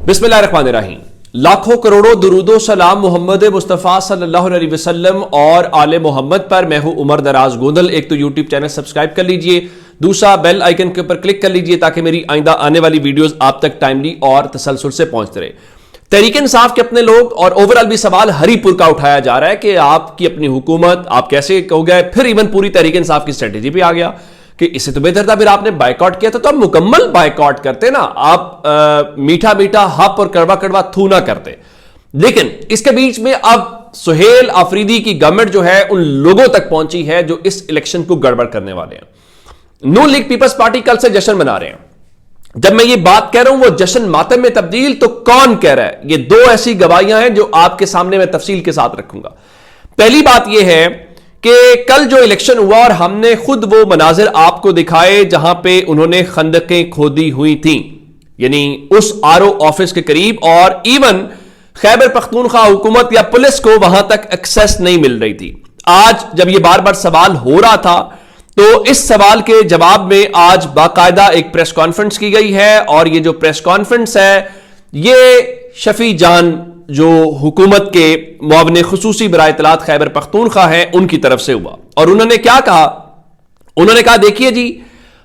बिस्मिल्लाहिर्रहमानिर्रहीम। लाखों करोड़ों दुरूदो सलाम मोहम्मद मुस्तफ़ा सल्लल्लाहु अलैहि वसल्लम और आले मोहम्मद पर। मैं हूं उमर दराज गोंदल। एक तो यूट्यूब चैनल सब्सक्राइब कर लीजिए, दूसरा बेल आइकन के ऊपर क्लिक कर लीजिए ताकि मेरी आइंदा आने वाली वीडियोस आप तक टाइमली और तसलसल से पहुंचते रहे। तहरीक इंसाफ के अपने लोग और ओवरऑल भी सवाल हरीपुर का उठाया जा रहा है कि आपकी अपनी हुकूमत आप कैसे हो गए। फिर इवन पूरी तहरीक इंसाफ की स्ट्रेटेजी भी आ गया कि इससे तो बेहतर था फिर आपने बायकॉट किया था, तो आप मुकम्मल बायकॉट करते ना, आप मीठा मीठा हप और कड़वा कड़वा थू ना करते। लेकिन इसके बीच में अब सुहेल आफरीदी की गवर्नमेंट जो है उन लोगों तक पहुंची है जो इस इलेक्शन को गड़बड़ करने वाले हैं। नून लीग पीपल्स पार्टी कल से जश्न मना रहे हैं। जब मैं ये बात कह रहा हूं वो जश्न मातम में तब्दील, तो कौन कह रहा है? ये दो ऐसी गवाहियां हैं जो आपके सामने मैं तफसील के साथ रखूंगा। पहली बात यह है कि कल जो इलेक्शन हुआ और हमने खुद वो मनाजिर आपको दिखाए जहां पे उन्होंने खंदकें खोदी हुई थी, यानी उस आरओ ऑफिस के करीब, और इवन खैबर पख्तूनख्वा हुकूमत या पुलिस को वहां तक एक्सेस नहीं मिल रही थी। आज जब ये बार बार सवाल हो रहा था तो इस सवाल के जवाब में आज बाकायदा एक प्रेस कॉन्फ्रेंस की गई है, और ये जो प्रेस कॉन्फ्रेंस है ये शफी जान जो हुकूमत के मुआविन खुसूसी बराए इत्तलात खैबर पख्तूनख्वा हैं उनकी तरफ से हुआ। और उन्होंने क्या कहा? उन्होंने कहा देखिए जी,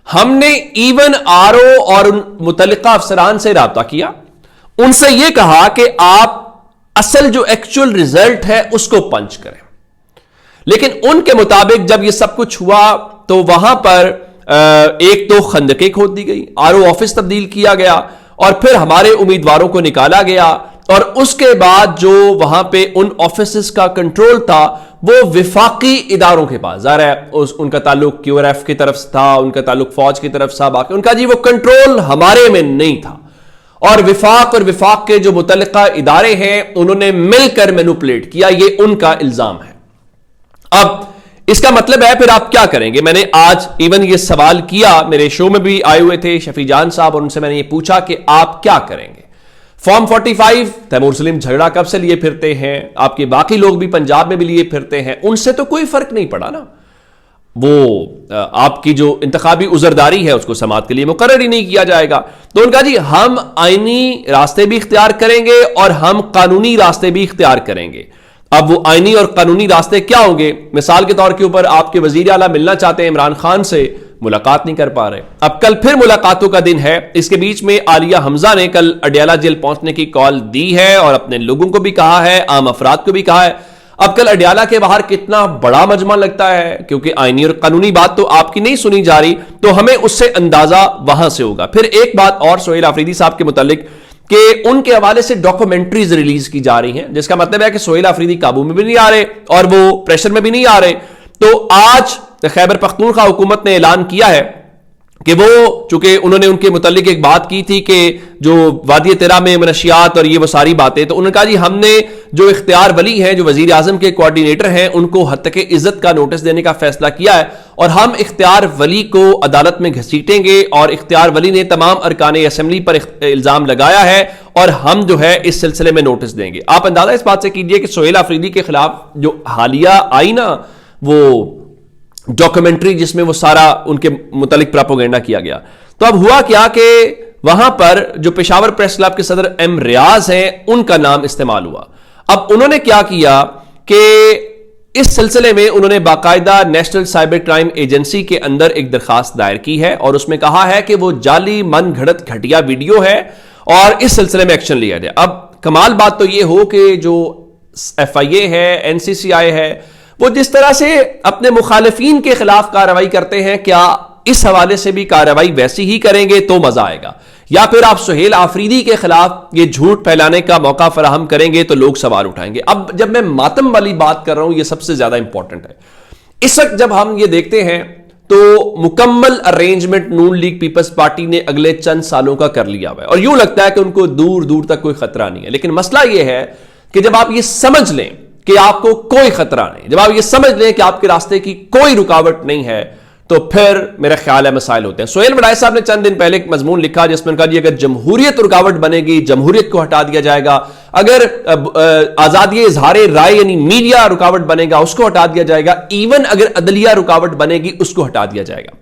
हमने इवन आरओ और मुतल्लिका अफसरान से राब्ता किया, उनसे यह कहा कि आप असल जो एक्चुअल रिजल्ट है उसको पंच करें। लेकिन उनके मुताबिक जब यह सब कुछ हुआ तो वहां पर एक तो खंदकें खोद दी गई, आरओ ऑफिस तब्दील किया गया, और फिर हमारे उम्मीदवारों को निकाला गया, और उसके बाद जो वहां पे उन ऑफिस का कंट्रोल था वो विफाकी इदारों के पास जा रहा है। उनका ताल्लुक क्यूआरएफ की तरफ था, उनका ताल्लुक फौज की तरफ था, बाकी उनका जी वो कंट्रोल हमारे में नहीं था। और विफाक के जो मुतल्लिका इदारे हैं उन्होंने मिलकर मैनिपुलेट किया, ये उनका इल्जाम है। अब इसका मतलब है फिर आप क्या करेंगे? मैंने आज इवन ये सवाल किया, मेरे शो में भी आए हुए थे शफी जान साहब, और उनसे मैंने ये पूछा कि आप क्या करेंगे। फॉर्म 45 तैमूर सलीम झगड़ा कब से लिए फिरते हैं, आपके बाकी लोग भी पंजाब में भी लिए फिरते हैं, उनसे तो कोई फर्क नहीं पड़ा ना। वो आपकी जो इंतखाबी उजरदारी है उसको समाअत के लिए मुकर्रर ही नहीं किया जाएगा। तो उनका जी हम आईनी रास्ते भी इख्तियार करेंगे और हम कानूनी रास्ते भी इख्तियार करेंगे। अब वो आईनी और कानूनी रास्ते क्या होंगे? मिसाल के तौर के ऊपर आपके वजीर आला मिलना चाहते हैं इमरान खान से, मुलाकात नहीं कर पा रहे। अब कल फिर मुलाकातों का दिन है। इसके बीच में आलिया हमजा ने कल अडियाला जेल पहुंचने की कॉल दी है और अपने लोगों को भी कहा है, आम अफराद को भी कहा है। अब कल अडियाला के बाहर कितना बड़ा मजमा लगता है, क्योंकि आईनी और कानूनी बात तो आपकी नहीं सुनी जा रही, तो हमें उससे अंदाजा वहां से होगा। फिर एक बात और सुहेल आफरीदी साहब के मुतालिक कि उनके हवाले से डॉक्यूमेंट्रीज रिलीज की जा रही हैं, जिसका मतलब है कि सुहेल आफरीदी काबू में भी नहीं आ रहे और वो प्रेशर में भी नहीं आ रहे। तो आज खैबर पख्तूनख्वा हुकूमत ने ऐलान किया है कि वो, चूंकि उन्होंने उनके मुतालिक एक बात की थी कि जो वादी तेरा में मनशियात और ये वो सारी बातें, तो उन्होंने कहा जी हमने जो इख्तियार वली हैं, जो वजीर आजम के कोऑर्डिनेटर हैं, उनको हद तक इज्जत का नोटिस देने का फैसला किया है, और हम इख्तियार वली को अदालत में घसीटेंगे। और इख्तियार वली ने तमाम अरकान असेंबली पर इल्जाम लगाया है और हम जो है इस सिलसिले में नोटिस देंगे। आप अंदाजा इस बात से कीजिए कि सुहेल आफरीदी के खिलाफ जो हालिया आई ना वो डॉक्यूमेंट्री, जिसमें वो सारा उनके मुतालिक प्रोपेगेंडा किया गया, तो अब हुआ क्या कि वहां पर जो पेशावर प्रेस क्लब के सदर एम रियाज हैं उनका नाम इस्तेमाल हुआ। अब उन्होंने क्या किया कि इस सिलसिले में उन्होंने बाकायदा नेशनल साइबर क्राइम एजेंसी के अंदर एक दरखास्त दायर की है और उसमें कहा है कि वो जाली मन घड़त घटिया वीडियो है और इस सिलसिले में एक्शन लिया जाए। अब कमाल बात तो ये हो कि जो FIA है, NCCI है, वो जिस तरह से अपने मुखालिफिन के खिलाफ कार्रवाई करते हैं, क्या इस हवाले से भी कार्रवाई वैसी ही करेंगे तो मजा आएगा? या फिर आप सुहेल आफरीदी के खिलाफ ये झूठ फैलाने का मौका फराहम करेंगे तो लोग सवाल उठाएंगे। अब जब मैं मातम वाली बात कर रहा हूं, ये सबसे ज्यादा इंपॉर्टेंट है। इस वक्त जब हम ये देखते हैं तो मुकम्मल अरेंजमेंट नून लीग पीपल्स पार्टी ने अगले चंद सालों का कर लिया हुआ है और यूं लगता है कि उनको दूर दूर तक कोई खतरा नहीं है। लेकिन मसला यह है कि जब आप ये समझ लें कि आपको कोई खतरा नहीं, जब आप ये समझ लें कि आपके रास्ते की कोई रुकावट नहीं है, तो फिर मेरा ख्याल है मसाइल होते हैं। सुहेल वड़ाई साहब ने चंद दिन पहले एक मजमून लिखा जिसमें कहा अगर जमहूरियत रुकावट बनेगी, जमहूरियत को हटा दिया जाएगा। अगर आजादी इजहार राय यानी मीडिया रुकावट बनेगा, उसको हटा दिया जाएगा। इवन अगर अदलिया रुकावट बनेगी, उसको हटा दिया जाएगा।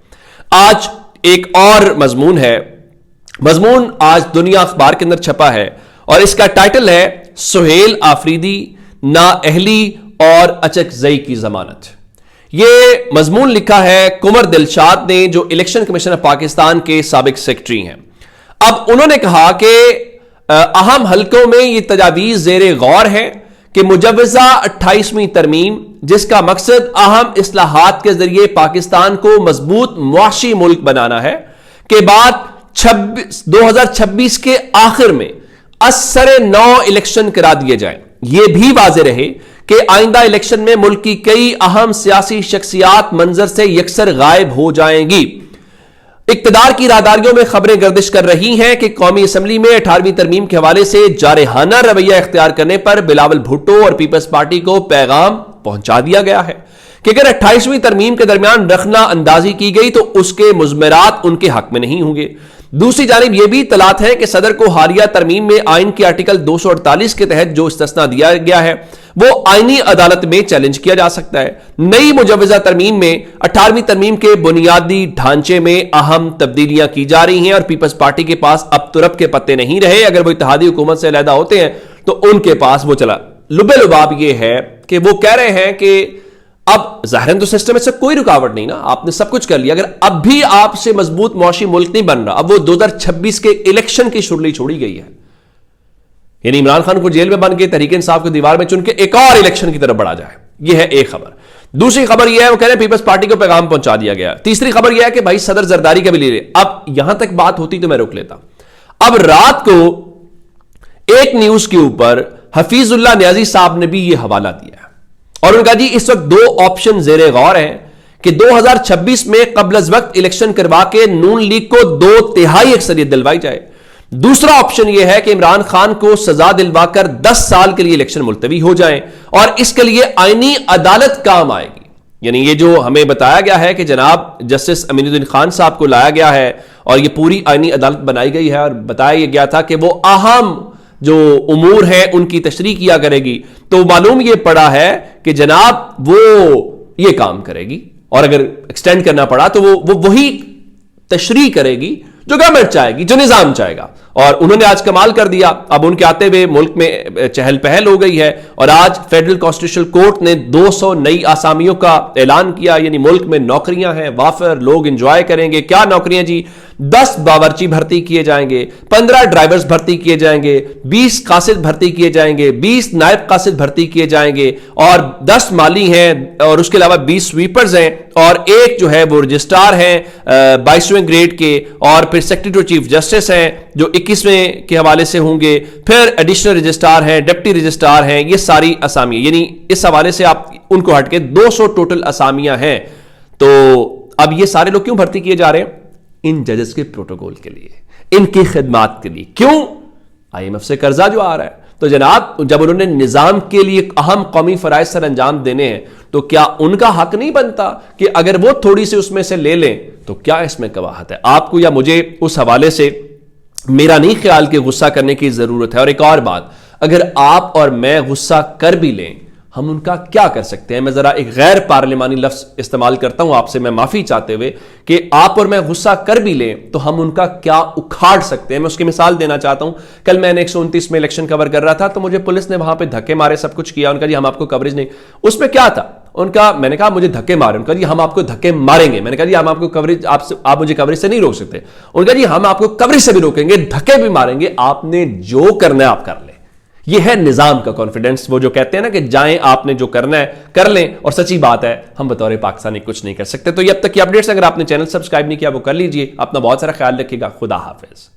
आज एक और मजमून है, मजमून आज दुनिया अखबार के अंदर छपा है اور اس کا ٹائٹل ہے سہیل آفریدی نااہلی اور اچکزئی کی ضمانت. یہ مضمون لکھا ہے قمر دلشاد نے جو الیکشن کمیشن آف پاکستان کے سابق سیکرٹری ہیں. اب انہوں نے کہا کہ اہم حلقوں میں یہ تجاویز زیر غور ہے کہ مجوزہ 28ویں ترمیم جس کا مقصد اہم اصلاحات کے ذریعے پاکستان کو مضبوط معاشی ملک بنانا ہے کے بعد 2026 کے آخر میں اثر نو الیکشن کرا دیے جائیں. یہ بھی واضح رہے کہ آئندہ الیکشن میں ملک کی کئی اہم سیاسی شخصیات منظر سے یکسر غائب ہو جائیں گی. اقتدار کی راہداریوں میں خبریں گردش کر رہی ہیں کہ قومی اسمبلی میں 18ویں ترمیم کے حوالے سے جارحانہ رویہ اختیار کرنے پر بلاول بھٹو اور پیپلز پارٹی کو پیغام پہنچا دیا گیا ہے کہ اگر 28ویں ترمیم کے درمیان رخنہ اندازی کی گئی تو اس کے مضمرات ان کے حق میں نہیں ہوں گے. دوسری جانب یہ بھی اطلاعات ہے کہ صدر کو حالیہ ترمیم میں آئین کے آرٹیکل 248 کے تحت جو استثناء دیا گیا ہے وہ آئینی عدالت میں چیلنج کیا جا سکتا ہے. نئی مجوزہ ترمیم میں 18ویں ترمیم کے بنیادی ڈھانچے میں اہم تبدیلیاں کی جا رہی ہیں اور پیپلز پارٹی کے پاس اب ترپ کے پتے نہیں رہے. اگر وہ اتحادی حکومت سے علیحدہ ہوتے ہیں تو ان کے پاس وہ چلا. لبے لباب یہ ہے کہ وہ کہہ رہے ہیں کہ اب ظاہراً تو سسٹم سے کوئی رکاوٹ نہیں نا, آپ نے سب کچھ کر لیا, اگر اب بھی آپ سے مضبوط معاشی ملک نہیں بن رہا, اب وہ 2026 کے الیکشن کی شرلی چھوڑی گئی ہے. یعنی عمران خان کو جیل میں بن کے تحریک انصاف کو دیوار میں چن کے ایک اور الیکشن کی طرف بڑھا جائے. یہ ہے ایک خبر. دوسری خبر یہ ہے وہ کہہ رہے ہیں پیپلز پارٹی کو پیغام پہنچا دیا گیا. تیسری خبر یہ ہے کہ بھائی صدر زرداری کا بھی لے لے. اب یہاں تک بات ہوتی تو میں روک لیتا. اب رات کو ایک نیوز کے اوپر حفیظ اللہ نیازی صاحب نے بھی یہ حوالہ دیا ہے اور ان کا جی اس وقت دو آپشن زیر غور ہیں کہ 2026 میں قبل از وقت الیکشن کروا کے نون لیگ کو 2/3 اکثریت دلوائی جائے. دوسرا آپشن یہ ہے کہ عمران خان کو سزا دلوا کر 10 سال کے لیے الیکشن ملتوی ہو جائیں اور اس کے لیے آئینی عدالت کام آئے گی. یعنی یہ جو ہمیں بتایا گیا ہے کہ جناب جسٹس امین الدین خان صاحب کو لایا گیا ہے اور یہ پوری آئینی عدالت بنائی گئی ہے اور بتایا یہ گیا تھا کہ وہ اہم جو امور ہیں ان کی تشریح کیا کرے گی, تو معلوم یہ پڑا ہے کہ جناب وہ یہ کام کرے گی اور اگر ایکسٹینڈ کرنا پڑا تو وہ وہی تشریح کرے گی جو گورنمنٹ چاہے گی, جو نظام چاہے گا. اور انہوں نے آج کمال کر دیا. اب ان کے آتے ہوئے ملک میں چہل پہل ہو گئی ہے اور آج فیڈرل کانسٹیٹیوشنل کورٹ نے 200 نئی آسامیوں کا اعلان کیا. یعنی ملک میں نوکریاں ہیں وافر, لوگ انجوائے کریں گے. کیا نوکریاں جی؟ 10 باورچی بھرتی کیے جائیں گے, 15 ڈرائیورز بھرتی کیے جائیں گے, 20 قاصد بھرتی کیے جائیں گے, 20 نائب قاصد بھرتی کیے جائیں گے اور 10 مالی ہیں اور اس کے علاوہ 20 سویپرز ہیں اور ایک جو ہے وہ رجسٹرار ہیں 22ویں گریڈ کے اور پھر سیکرٹری ٹو چیف جسٹس ہیں جو 21ویں کے حوالے سے ہوں گے, پھر ایڈیشنل رجسٹرار ہیں, ڈپٹی رجسٹرار ہیں. یہ ساری اسامی یعنی اس حوالے سے آپ ان کو ہٹ کے 200 ٹوٹل اسامیاں ہیں. تو اب یہ سارے لوگ کیوں بھرتی کیے جا رہے ہیں؟ ان ججز کے پروٹوکول کے لیے, ان کی خدمات کے لیے. کیوں؟ IMF سے قرضہ جو آ رہا ہے. تو جناب جب انہوں نے نظام کے لیے اہم قومی فرائض سر انجام دینے ہیں تو کیا ان کا حق نہیں بنتا کہ اگر وہ تھوڑی سی اس میں سے لے لیں تو کیا اس میں قباحت ہے؟ آپ کو یا مجھے اس حوالے سے میرا نہیں خیال کہ غصہ کرنے کی ضرورت ہے. اور ایک اور بات, اگر آپ اور میں غصہ کر بھی لیں ہم ان کا کیا کر سکتے ہیں؟ میں ذرا ایک غیر پارلیمانی لفظ استعمال کرتا ہوں آپ سے, میں معافی چاہتے ہوئے, کہ آپ اور میں غصہ کر بھی لیں تو ہم ان کا کیا اکھاڑ سکتے ہیں. میں اس کی مثال دینا چاہتا ہوں. کل میں نے 129 میں الیکشن کور کر رہا تھا تو مجھے پولیس نے وہاں پہ دھکے مارے, سب کچھ کیا. ان کا جی ہم آپ کو کوریج نہیں. اس میں کیا تھا ان کا؟ میں نے کہا مجھے دھکے مارے. ان کا جی ہم آپ کو دھکے ماریں گے. میں نے کہا جی ہم آپ کو کوریج, آپ مجھے کوریج سے نہیں روک سکتے. ان کا جی ہم آپ کو کوریج سے بھی روکیں گے, دھکے بھی ماریں گے, آپ نے جو کرنا ہے آپ کر لیں. یہ ہے نظام کا کانفیڈنس. وہ جو کہتے ہیں نا کہ جائیں آپ نے جو کرنا ہے کر لیں, اور سچی بات ہے ہم بطور پاکستانی کچھ نہیں کر سکتے. تو یہ اب تک کی اپڈیٹس اگر آپ نے چینل سبسکرائب نہیں کیا وہ کر لیجئے. اپنا بہت سارا خیال رکھیے گا. خدا حافظ.